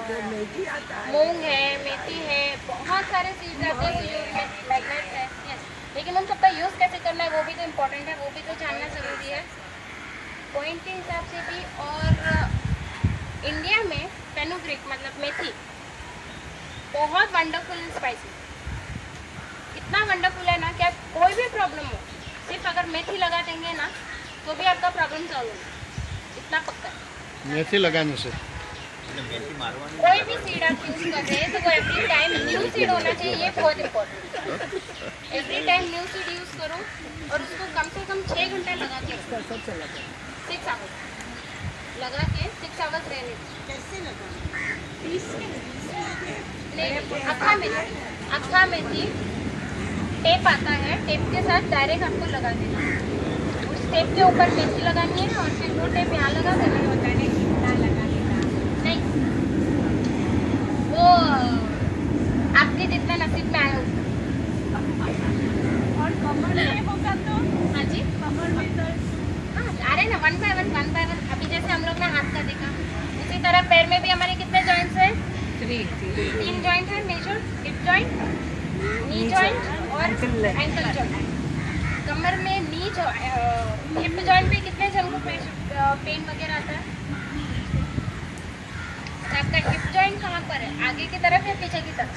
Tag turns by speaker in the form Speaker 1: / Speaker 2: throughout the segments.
Speaker 1: मूंग है, मेथी है, बहुत सारे सीड्स आते हैं जो मैग्नेट है। यस, लेकिन उन सबका यूज़ कैसे करना है वो भी तो इम्पोर्टेंट है, वो भी तो जानना ज़रूरी है पॉइंट के हिसाब से भी। और इंडिया में फेनुग्रीक मतलब मेथी बहुत वंडरफुल स्पाइसी, इतना वंडरफुल है ना क्या कोई भी प्रॉब्लम हो सिर्फ अगर मेथी लगा देंगे ना तो भी आपका प्रॉब्लम सॉल्व होगा, इतना पक्का है
Speaker 2: मेथी लगाने से।
Speaker 1: कोई भी सीड आप यूज कर रहे हैं तो वो एवरी टाइम न्यू सीड होना चाहिए, ये बहुत इंपॉर्टेंट है। Every time new seed use करो और उसको कम से कम 6 घंटे लगा के 6 आवर्स लगा के 6 आवर्स रहने अक्खा मेथी टेप आता है, टेप के साथ डायरेक्ट आपको लगा देना, उस टेप के ऊपर मेथी लगानी है और फिर वो टेप यहाँ लगा देना होता है। नहीं, वो आपके जितना नसीब में आया और कमर में होगा तो हाँ जी कमर में तो हाँ आ रहे ना वन बाय वन। अभी जैसे हम लोग ने हाथ का देखा उसी तरह पैर में भी हमारे कितने जॉइंट्स हैं? 3 जॉइंट है major, hip joint, knee joint और एंकल जॉइंट। कमर में हिप जॉइंट पे कितने जन को पेन वगैरह आता है? आपका हिप जॉइंट कहाँ पर है, आगे की तरफ या पीछे की तरफ?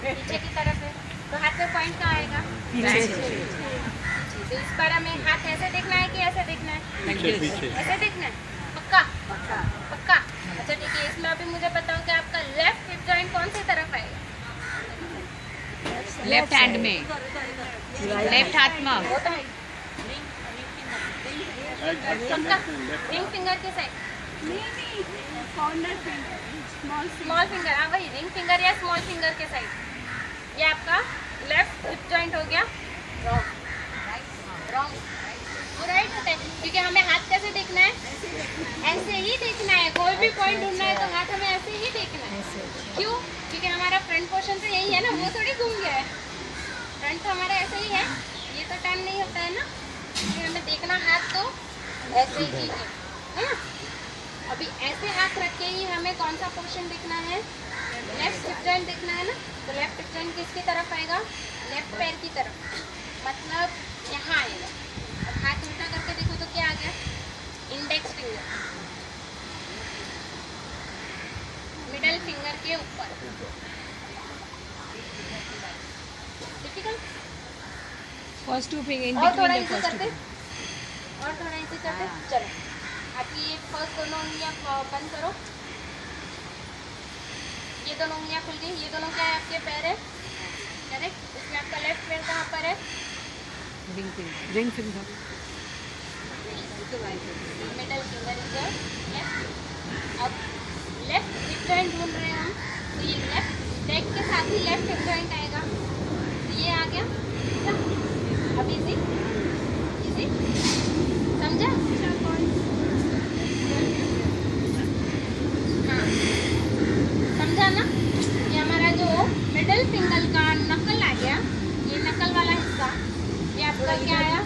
Speaker 1: पीछे की तरफ है, तो हाथ में पॉइंट कहाँ आएगा? तो इस बार हमें हाथ ऐसे देखना है कि ऐसे देखना है? ऐसे देखना है, पक्का? अच्छा ठीक है, इसमें अभी मुझे बताओ कि आपका लेफ्ट हिप जॉइंट कौन सी तरफ आएगा?
Speaker 3: लेफ्ट हैंड में, लेफ्ट हाथ में
Speaker 1: पक्का? रिंग फिंगर के साइड, स्मॉल फिंगर, हाँ वही रिंग फिंगर या स्मॉल फिंगर के साइड। ये आपका लेफ्ट हिप जॉइंट हो गया। रॉन्ग राइट होता है, क्योंकि हमें हाथ कैसे देखना है? ऐसे ही देखना है, कोई भी पॉइंट ढूंढना है तो हाथ हमें ऐसे ही देखना है। क्यों? क्योंकि हमारा फ्रंट पोर्शन तो यही है ना, वो थोड़ी घूम गया है, फ्रंट तो हमारा ऐसे ही है, ये तो टाइम नहीं होता है ना, क्योंकि हमें देखना हाथ तो ऐसे ही है ना। अभी ऐसे हाथ रख के ही हमें कौन सा पोर्शन देखना है? लेफ्ट हिप जॉइंट देखना है ना, तो लेफ्ट हिप जॉइंट किसकी तरफ आएगा? लेफ्ट पैर की तरफ, मतलब यहाँ आएगा। अब हाथ उल्टा करके देखो तो क्या आ गया? इंडेक्स फिंगर मिडल फिंगर के ऊपर। डिफिकल्ट?
Speaker 3: फर्स्ट टू फिंगर
Speaker 1: और थोड़ा इजी करते, चलो आपकी ये फर्स्ट दोनों उंगलियां बंद करो, ये दोनों उंगलियां खुल गई, ये दोनों क्या है? आपके पैर है, करेक्ट। इसमें आपका लेफ्ट पैर कहाँ पर है?
Speaker 3: Ring finger,
Speaker 1: middle finger is left. अब लेफ्ट हिप जॉइंट ढूंढ रहे हैं हम, तो ये लेफ्ट लेग के साथ ही लेफ्ट हिप जॉइंट आएगा, तो ये आ गया। अब इजी समझा? हाँ समझा ना? ये हमारा जो मिडल फिंगर का नकल आ गया, ये नकल वाला हिस्सा, ये आपका क्या आया?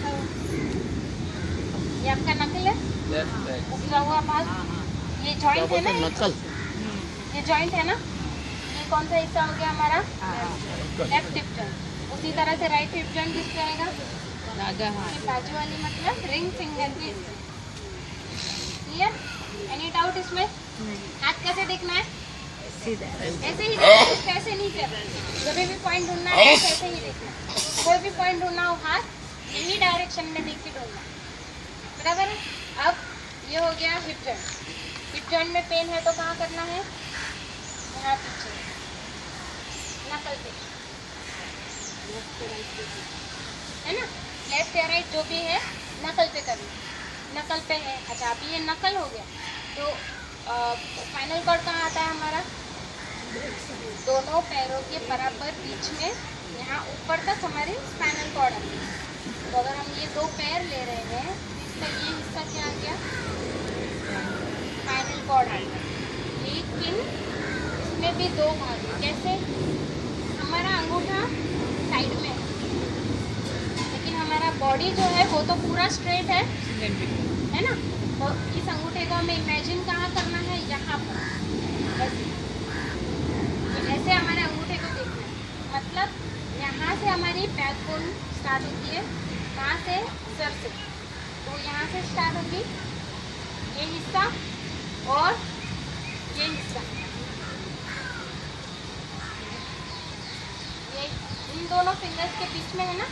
Speaker 1: ये आपका नकल है, उसका हुआ भाग। ये जॉइंट है ना, ये जॉइंट है ना, ये कौन सा हिस्सा हो गया हमारा? Left hip joint. उसी तरह से राइट हिप जॉइंट किससे आएगा? बाजू वाली, मतलब रिंग फिंगर की। क्लियर? एनी डाउट इसमें? हाथ कैसे देखना है? ऐसे ही देखना है, कैसे नहीं करना। जब भी पॉइंट ढूंढना है ऐसे ही देखना है, कोई भी पॉइंट ढूंढना हो हाथ यही डायरेक्शन में देख के ढूंढना, बराबर है? अब ये हो गया हिप जॉइंट। हिप जॉइंट में पेन है तो कहाँ करना है? यहाँ पीछे नकल पे, है ना, लेफ्ट या राइट जो भी है नकल पे करना, नकल पे है। अच्छा अभी ये नकल हो गया तो स्पाइनल कॉर्ड कहाँ आता है हमारा? दोनों पैरों के बराबर बीच में, यहाँ ऊपर तक हमारी स्पाइनल कॉर्ड आती है। तो अगर हम ये 2 पैर ले रहे हैं, इसका ये हिस्सा क्या आ गया? स्पाइनल कॉर्ड आ गया। लेकिन इसमें भी 2 भाग हैं। कैसे? हमारा अंगूठा साइड में है, लेकिन हमारा बॉडी जो है वो तो पूरा स्ट्रेट है ना। तो इस अंगूठे को हमें इमेजिन कहाँ करना है? यहाँ पर। ऐसे हमारे अंगूठे को देखना है, मतलब यहाँ से हमारी बैकबोन स्टार्ट होती है, कहाँ से, सर से, तो यहाँ से स्टार्ट होगी ये हिस्सा और ये हिस्सा, ये इन दोनों फिंगर्स के बीच में है ना,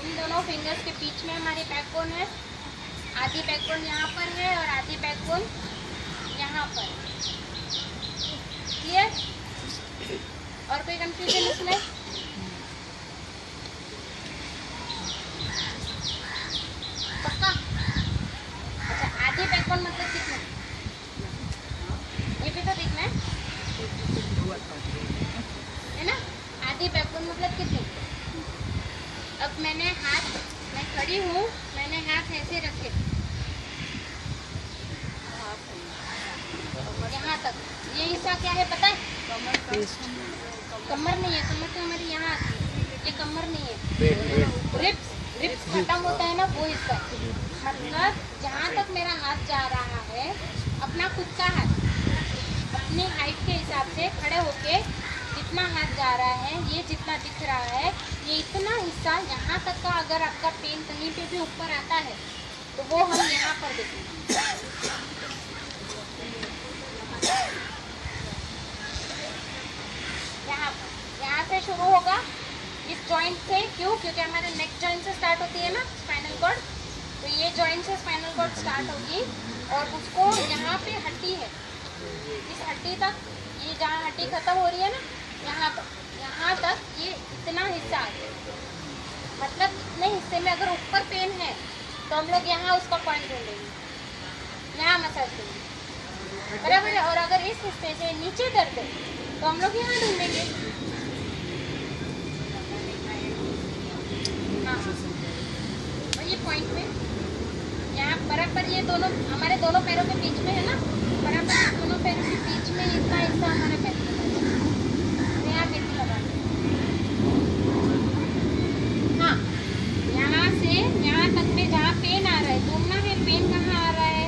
Speaker 1: इन दोनों फिंगर्स के बीच में हमारी बैकबोन है। आधी बैकबोन यहाँ पर है और आधी बैकबोन यहाँ पर। क्लियर? और कोई कंफ्यूजन इसमें? पक्का? अच्छा, आधी बैकबोन मतलब कितना? ये भी तो देखना है ना? आधी बैकबोन मतलब कितनी? अब मैं खड़ी हूँ, मैंने हाथ ऐसे रखे यहाँ तक, ये हिस्सा क्या है पता है? कमर नहीं है, कमर तो हमारी यहाँ आती है, ये कमर नहीं है, रिब्स खत्म होता है ना, वो हिस्सा। मतलब जहाँ तक मेरा हाथ जा रहा है, अपना खुद का हाथ अपनी हाइट के हिसाब से खड़े होके जितना हाथ जा रहा है, ये जितना दिख रहा है, ये इतना हिस्सा यहाँ तक का अगर आपका पेन कहीं पे भी ऊपर आता है तो वो हम यहाँ पर देखेंगे। यहाँ से शुरू होगा इस जॉइंट से। क्यों? क्योंकि हमारे नेक जॉइंट से स्टार्ट होती है ना स्पाइनल कॉर्ड, तो ये जॉइंट से स्पाइनल कॉर्ड स्टार्ट होगी और उसको यहाँ पे हड्डी है, इस हड्डी तक, ये जहाँ हड्डी खत्म हो रही है ना, यहाँ तक ये इतना हिस्सा आ गया। मतलब इतने हिस्से में अगर ऊपर पेन है तो हम लोग यहाँ उसका पॉइंट ढूंढेंगे, यहाँ मसाज करेंगे, बराबर है। और अगर इस हिस्से से नीचे दर्द है तो हम लोग यहाँ ढूंढेंगे। हाँ, और ये पॉइंट में यहाँ बराबर, ये दोनों हमारे दोनों पैरों के बीच में है ना, बराबर दोनों पैरों के बीच में इतना हिस्सा हमारे पैर में यहाँ पे लगा। हाँ, यहाँ से यहाँ तक में जहाँ पेन आ रहा है, ढूंढना है पेन कहाँ आ रहा है,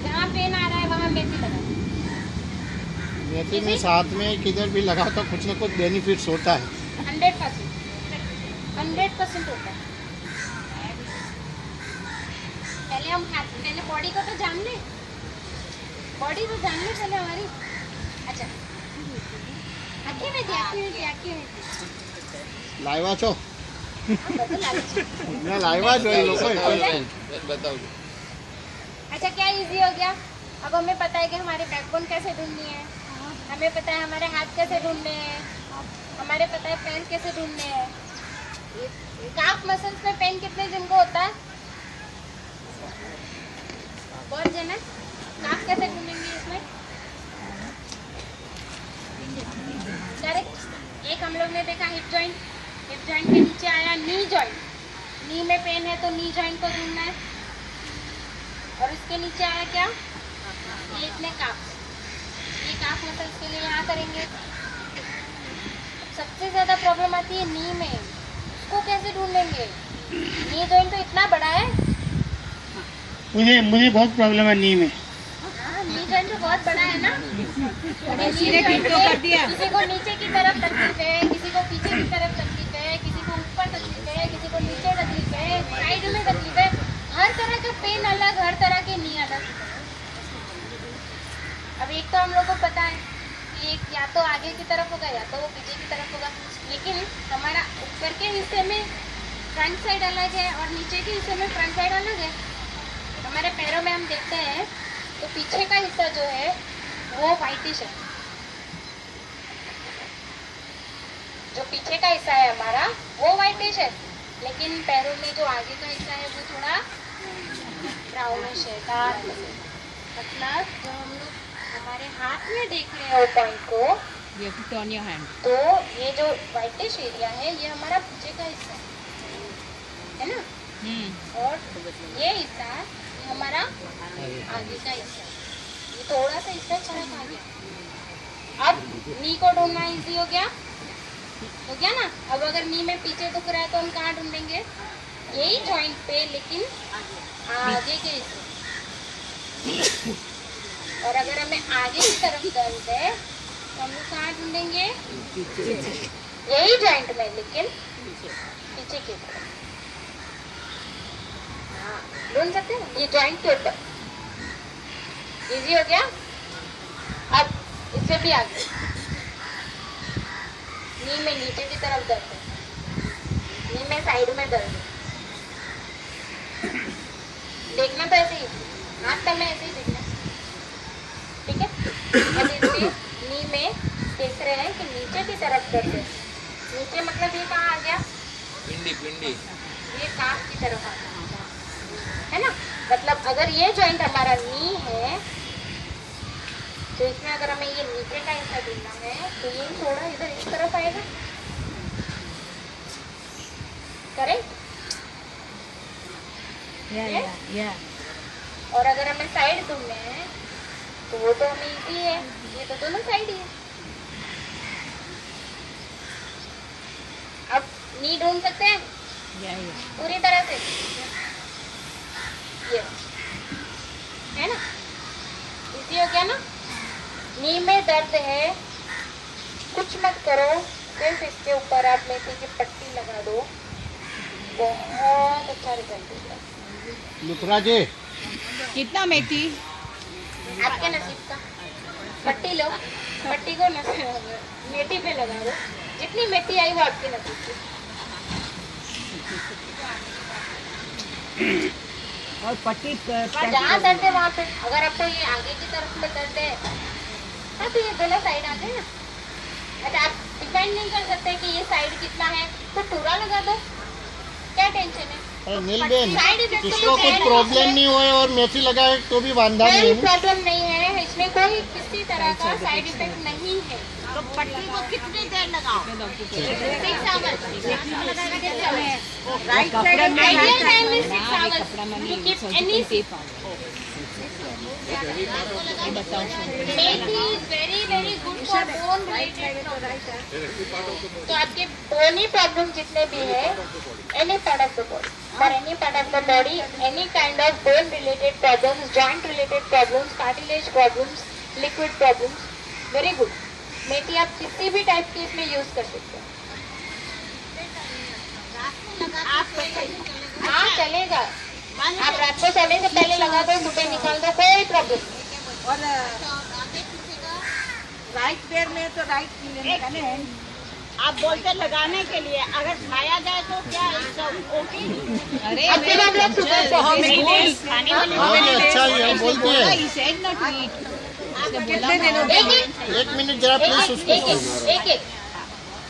Speaker 1: जहाँ पेन आ रहा है वहाँ मेथी लगा।
Speaker 2: मेथी में साथ में किधर भी लगा तो कुछ ना कुछ बेनिफिट्स होता है।
Speaker 1: 100% होता है। पहले बॉडी को तो जान ले, बॉडी तो जान ले पहले हमारी। अच्छा, आँखें में थी।
Speaker 2: लाइवा छो मैं लाइवा छो ये लोग बताओ।
Speaker 1: अच्छा, क्या इजी हो गया? अब हमें पता है कि हमारे बैकबोन कैसे ढूंढनी है, हमें पता है हमारे हाथ कैसे ढूंढने हैं, हमारे पता है पैर कैसे ढूंढने हैं। काफ मसल्स में पेन कितने दिन को होता है? बहुत जन है। काफ कैसे ढूंढेंगे इसमें? डायरेक्ट एक हम लोग ने देखा हिप जॉइंट के नीचे आया नी जॉइंट, नी में पेन है तो नी जॉइंट को ढूंढना है। और इसके नीचे आया क्या? ये इतने काफ, ये काफ मसल्स के लिए यहाँ करेंगे। सबसे ज्यादा प्रॉब्लम आती है नी में, उसको कैसे ढूंढेंगे? नी जॉइंट तो इतना बड़ा है।
Speaker 2: मुझे बहुत प्रॉब्लम है नी में।
Speaker 1: नी जॉइंट तो बहुत बड़ा है ना। किसी को नीचे की तरफ तकलीफ है, किसी को पीछे की तरफ तकलीफ है, किसी को ऊपर तकलीफ है, किसी को नीचे तकलीफ है, साइड में तकलीफ है। हर तरह का पेन अलग, हर तरह के नी अलग। अब एक तो हम लोग को पता है कि एक या तो आगे की तरफ होगा या तो वो पीछे की तरफ होगा, लेकिन हमारा ऊपर के हिस्से में फ्रंट साइड अलग है और नीचे के हिस्से में फ्रंट साइड अलग है। हमारे पैरों में हम देखते हैं तो पीछे का हिस्सा जो है वो व्हाइटिश है, जो पीछे का हिस्सा है हमारा वो व्हाइटिश है, लेकिन पैरों में जो आगे का हिस्सा है वो थोड़ा ब्राउनिश है, डार्क है। मतलब जब हम लोग हमारे हाथ में देख रहे हैं वो पॉइंट को,
Speaker 3: You have to turn your hand.
Speaker 1: तो ये जो व्हाइटिश एरिया है ये हमारा पीछे का हिस्सा है ना, और ये हिस्सा ये हमारा आगे का हिस्सा। ये थोड़ा सा हिस्सा चढ़ा आ गया। अब नी को ढूंढना इजी हो गया ना। अब अगर नी में पीछे दुख रहा है तो हम कहाँ ढूंढेंगे? यही जॉइंट पे, लेकिन आगे के हिस्से। और अगर हमें आगे की तरफ दर्द है तो हम लोग कहाँ ढूंढेंगे? यही जॉइंट में, लेकिन पीछे की तरफ। हाँ, ढूंढ सकते हैं ये जॉइंट के ऊपर। इजी हो गया। अब इससे भी आगे नी में नीचे की तरफ दर्द है, नी में साइड में दर्द है। देखना तो ऐसे ही, हाथ तक में ऐसे ही देखना, ठीक है। अब इसमें नी में देख रहे हैं कि नीचे की तरफ दर्द है। नीचे मतलब ये कहाँ आ गया?
Speaker 4: पिंडी पिंडी।
Speaker 1: ये काफ की तरफ आ गया, है ना। मतलब अगर ये जॉइंट हमारा नी है तो इसमें अगर हमें ये नीचे का हिस्सा ढूंढना है तो ये थोड़ा इधर इस तरफ आएगा, करेक्ट। और अगर हमें साइड ढूंढने हैं तो वो तो हमें इजी है, ये तो दोनों साइड ही है। अब नी ढूंढ सकते हैं पूरी तरह से, ये है ना, इजी हो गया ना। नी में दर्द है, कुछ मत करो, सिर्फ इसके ऊपर आप मेथी की पट्टी लगा दो, बहुत अच्छा रिजल्ट होगा।
Speaker 2: लुथरा जी,
Speaker 3: कितना मेथी?
Speaker 1: आपके नसीब का। पट्टी लो, पट्टी को मेथी पे लगा दो, जितनी मेथी आई वो आपके नसीब की।
Speaker 3: और पट्टी
Speaker 1: जहाँ दर्द है वहाँ पे, अगर आपको ये आगे की तरफ में दर्द है हाँ तो ये दोनों साइड आते हैं ना। अच्छा, आप डिपेंड नहीं कर सकते कि ये साइड कितना है तो टूरा लगा दो, क्या टेंशन है।
Speaker 2: अरे नीलबेन,
Speaker 1: साइड इफेक्ट
Speaker 2: किसको कुछ प्रॉब्लम नहीं हुए और मेथी लगाए तो भी वांधा
Speaker 1: कोई
Speaker 2: नहीं है।
Speaker 1: प्रॉब्लम नहीं है, इसमें कोई किसी तरह का साइड इफेक्ट नहीं है।
Speaker 5: तो पट्टी को कितनी देर लगाओ?
Speaker 1: 6 आवर्स।
Speaker 5: राइट
Speaker 3: कपड़ा
Speaker 5: साइड
Speaker 3: में
Speaker 1: Ideal
Speaker 3: हाथ
Speaker 1: time is
Speaker 3: डालना,
Speaker 1: 6
Speaker 3: ये
Speaker 1: hours.
Speaker 3: कपड़ा में
Speaker 1: You
Speaker 3: नहीं,
Speaker 1: keep
Speaker 3: surgical
Speaker 1: any-
Speaker 3: tape आ गया। ये बताओ
Speaker 1: methi is very very good for bone related problem. तो आपके बोनी प्रॉब्लम जितने भी है, any part of the body, for any part of the body, any kind of bone related problems, joint related problems, cartilage problems, liquid problems, very good. मेथी आप किसी भी type की इसमें यूज कर सकते हैं। हाँ चलेगा, आप रात को सोने से पहले लगा दो, सुबह निकाल दो, कोई प्रॉब्लम नहीं।
Speaker 5: और राइट पैर में तो राइट आप बोलते लगाने के लिए, अगर खाया जाए तो क्या ओके?
Speaker 3: अरे
Speaker 1: अब फिर हम लोग सुबह बहुत
Speaker 3: खाने वाले
Speaker 2: हाँ ये अच्छा ही है, बोलती है।
Speaker 3: he said not to eat. उसने बोला
Speaker 2: एक मिनट जरा प्लीज उसको सुनो।
Speaker 1: एक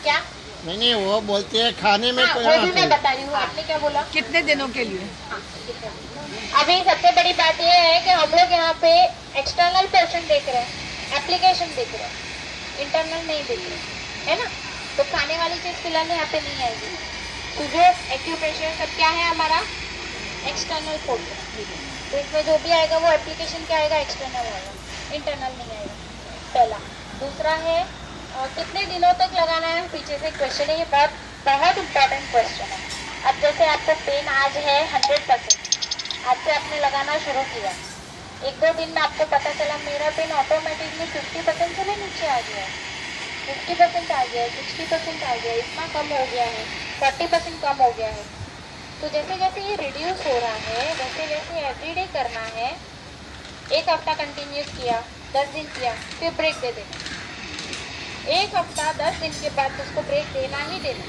Speaker 1: क्या?
Speaker 2: नहीं वो बोलती है खाने में
Speaker 1: हाँ,
Speaker 2: कोई
Speaker 1: वो भी
Speaker 2: बात
Speaker 1: मैं
Speaker 2: नहीं।
Speaker 1: बता रही हूँ, आपने क्या बोला?
Speaker 3: कितने दिनों के लिए?
Speaker 1: अभी सबसे बड़ी बात यह है कि हम लोग यहाँ पे एक्सटर्नल पोर्शन देख रहे हैं, एप्लीकेशन देख रहे हैं, इंटरनल नहीं देख रहे, है ना। तो खाने वाली चीज फिलहाल यहाँ पे नहीं आएगी। तो जो एक्यूप्रेशर सब क्या है हमारा एक्सटर्नल पोर्शन, तो इसमें जो भी आएगा वो एप्लीकेशन क्या आएगा, एक्सटर्नल आएगा, इंटरनल नहीं आएगा, पहला। दूसरा है कितने दिनों तक लगाना है, पीछे से क्वेश्चन है, ये बहुत बहुत इम्पोर्टेंट क्वेश्चन है। अब जैसे आपको पेन आज है 100%, आज से आपने लगाना शुरू किया, 1-2 दिन में आपको पता चला मेरा पेन ऑटोमेटिकली 50% से भी नीचे आ गया है, 50% आ गया है, 60% आ गया है, इतना कम हो गया है, 40% कम हो गया है। तो जैसे जैसे ये रिड्यूस हो रहा है, वैसे वैसे एवरीडे करना है। 1 हफ्ता कंटिन्यूस किया, 10 दिन किया, फिर ब्रेक दे देना। 1 हफ्ता 10 दिन के बाद उसको ब्रेक देना ही देना।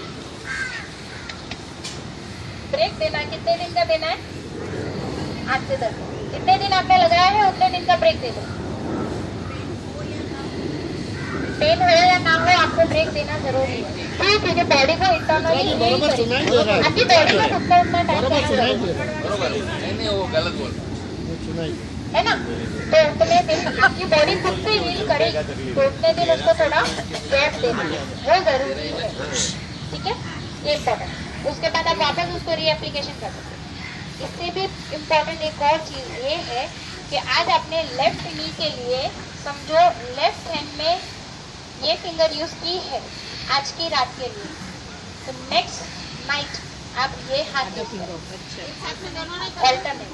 Speaker 1: ब्रेक देना कितने दिन का देना है? 8 से 10 दिन। जितने दिन आपने लगाया है उतने दिन का ब्रेक दे दो। पेन हो या ना हो आपको ब्रेक देना जरूरी है, क्योंकि बॉडी को इंटरनली
Speaker 2: बराबर सुनाई दे रहा है,
Speaker 1: आपकी बॉडी को उतना उतना टाइम
Speaker 2: बराबर
Speaker 1: देना
Speaker 2: सुनाई
Speaker 1: जरूरी
Speaker 2: दे रहा है,
Speaker 4: बरोबर नहीं वो गलत बोल
Speaker 2: सुनाई दे
Speaker 1: है ना। तो उतने दिन आपकी बॉडी खुद से हील करेगी, तो उतने दिन उसको थोड़ा गैप देना वो जरूरी है, ठीक है, ये इम्पोर्टेंट। उसके बाद आप वापस उसको रीएप्लीकेशन कर सकते हैं। इससे भी इम्पोर्टेंट एक और चीज़ ये है कि आज आपने लेफ्ट नी के लिए समझो लेफ्ट हैंड में ये फिंगर यूज की है आज की रात के लिए, तो नेक्स्ट नाइट आप ये हाथ ऑल्टरनेट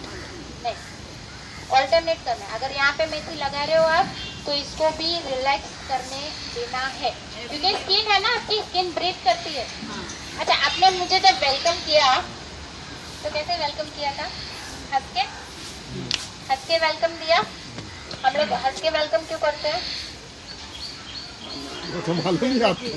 Speaker 1: नहीं, ऑल्टरनेट करना है। अगर यहाँ पे मेथी लगा रहे हो आप तो इसको भी रिलैक्स करने देना है, क्योंकि स्किन है ना आपकी, स्किन ब्रीथ करती है। अच्छा, आपने मुझे जब वेलकम किया तो कैसे वेलकम किया था? हंस के वेलकम दिया। हम लोग हंस के वेलकम क्यों करते हैं?
Speaker 2: वो तो मालूम नहीं आपको।